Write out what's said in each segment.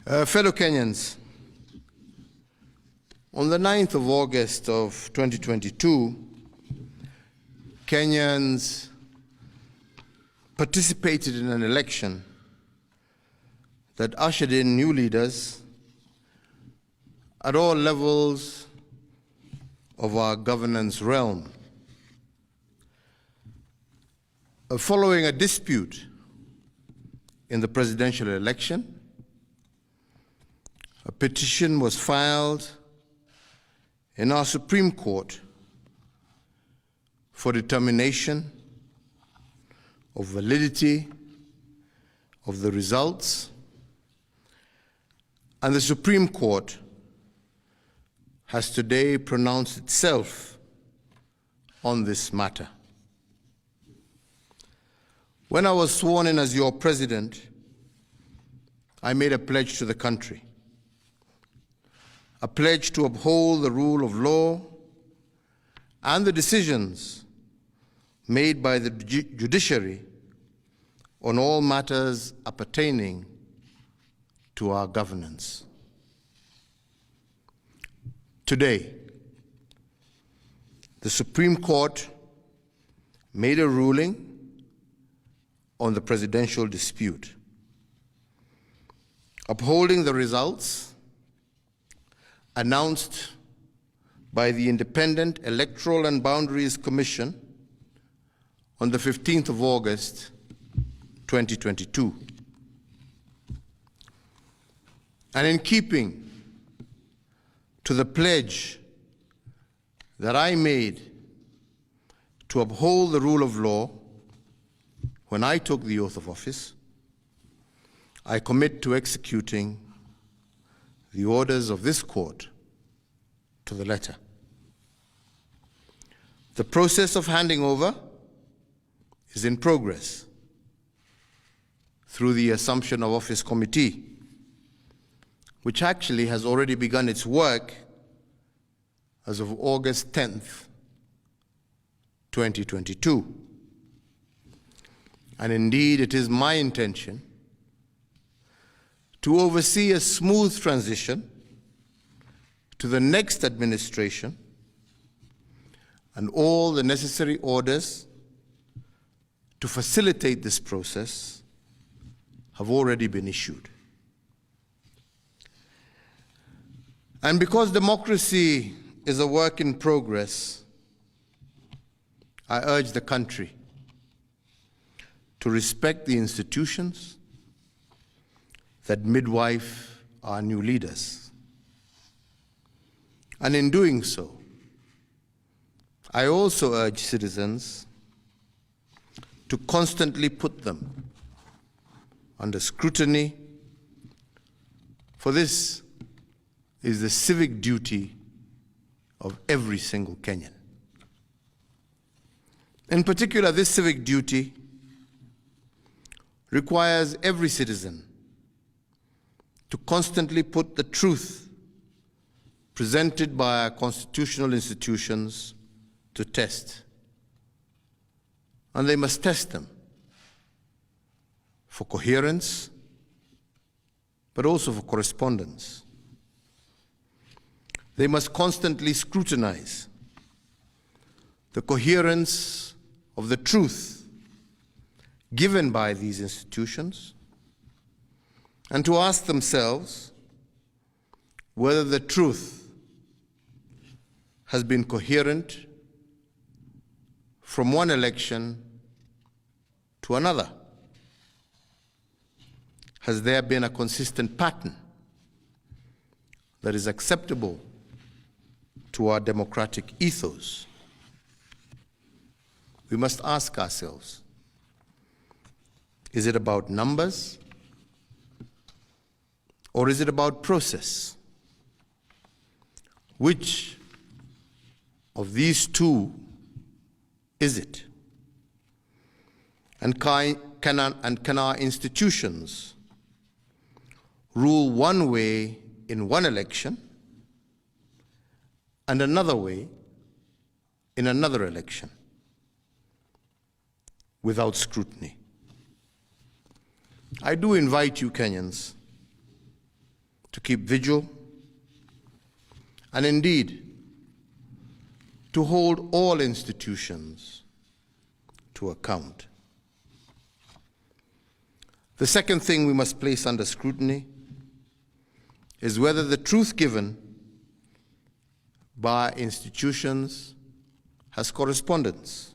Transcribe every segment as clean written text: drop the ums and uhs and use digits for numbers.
Fellow Kenyans, on the 9th of August of 2022, Kenyans participated in an election that ushered in new leaders at all levels of our governance realm. Following a dispute in the presidential election, a petition was filed in our Supreme Court for determination of validity of the results, and the Supreme Court has today pronounced itself on this matter. When I was sworn in as your president, I made a pledge to the country, a pledge to uphold the rule of law and the decisions made by the judiciary on all matters appertaining to our governance. Today, the Supreme Court made a ruling on the presidential dispute, upholding the results announced by the Independent Electoral and Boundaries Commission on the 15th of August, 2022. And in keeping to the pledge that I made to uphold the rule of law when I took the oath of office, I commit to executing the orders of this court to the letter. The process of handing over is in progress through the Assumption of Office Committee, which actually has already begun its work as of August 10th, 2022. And indeed, it is my intention to oversee a smooth transition to the next administration, and all the necessary orders to facilitate this process have already been issued. And because democracy is a work in progress, I urge the country to respect the institutions that midwife our new leaders. And in doing so, I also urge citizens to constantly put them under scrutiny, for this is the civic duty of every single Kenyan. In particular, this civic duty requires every citizen to constantly put the truth presented by our constitutional institutions to test. And they must test them for coherence, but also for correspondence. They must constantly scrutinize the coherence of the truth given by these institutions, and to ask themselves whether the truth has been coherent from one election to another. Has there been a consistent pattern that is acceptable to our democratic ethos? We must ask ourselves, is it about numbers, or is it about process? Which of these two is it? And can our institutions rule one way in one election and another way in another election without scrutiny? I do invite you, Kenyans, keep vigil, and indeed to hold all institutions to account. The second thing we must place under scrutiny is whether the truth given by institutions has correspondence.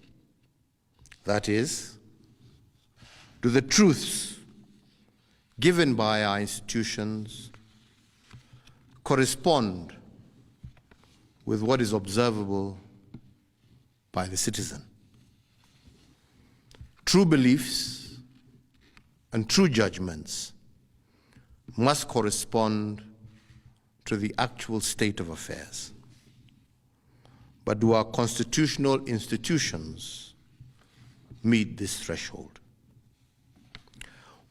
That is, do the truths given by our institutions correspond with what is observable by the citizen? True beliefs and true judgments must correspond to the actual state of affairs. But do our constitutional institutions meet this threshold?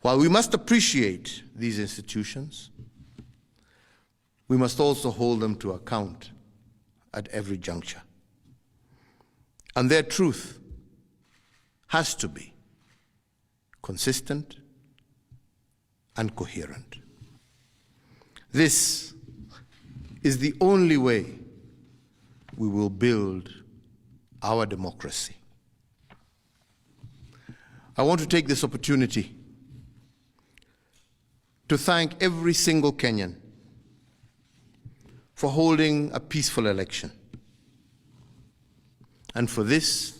While we must appreciate these institutions, we must also hold them to account at every juncture. And their truth has to be consistent and coherent. This is the only way we will build our democracy. I want to take this opportunity to thank every single Kenyan for holding a peaceful election. And for this,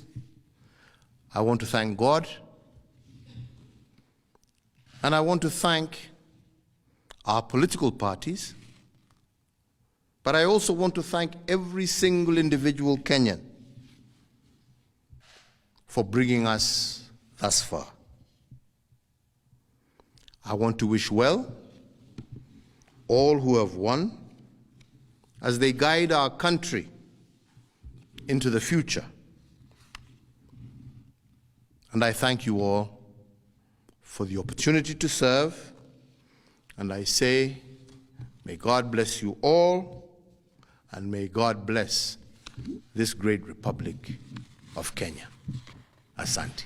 I want to thank God, and I want to thank our political parties, but I also want to thank every single individual Kenyan for bringing us thus far. I want to wish well all who have won as they guide our country into the future. And I thank you all for the opportunity to serve, and I say, may God bless you all, and may God bless this great Republic of Kenya. Asante.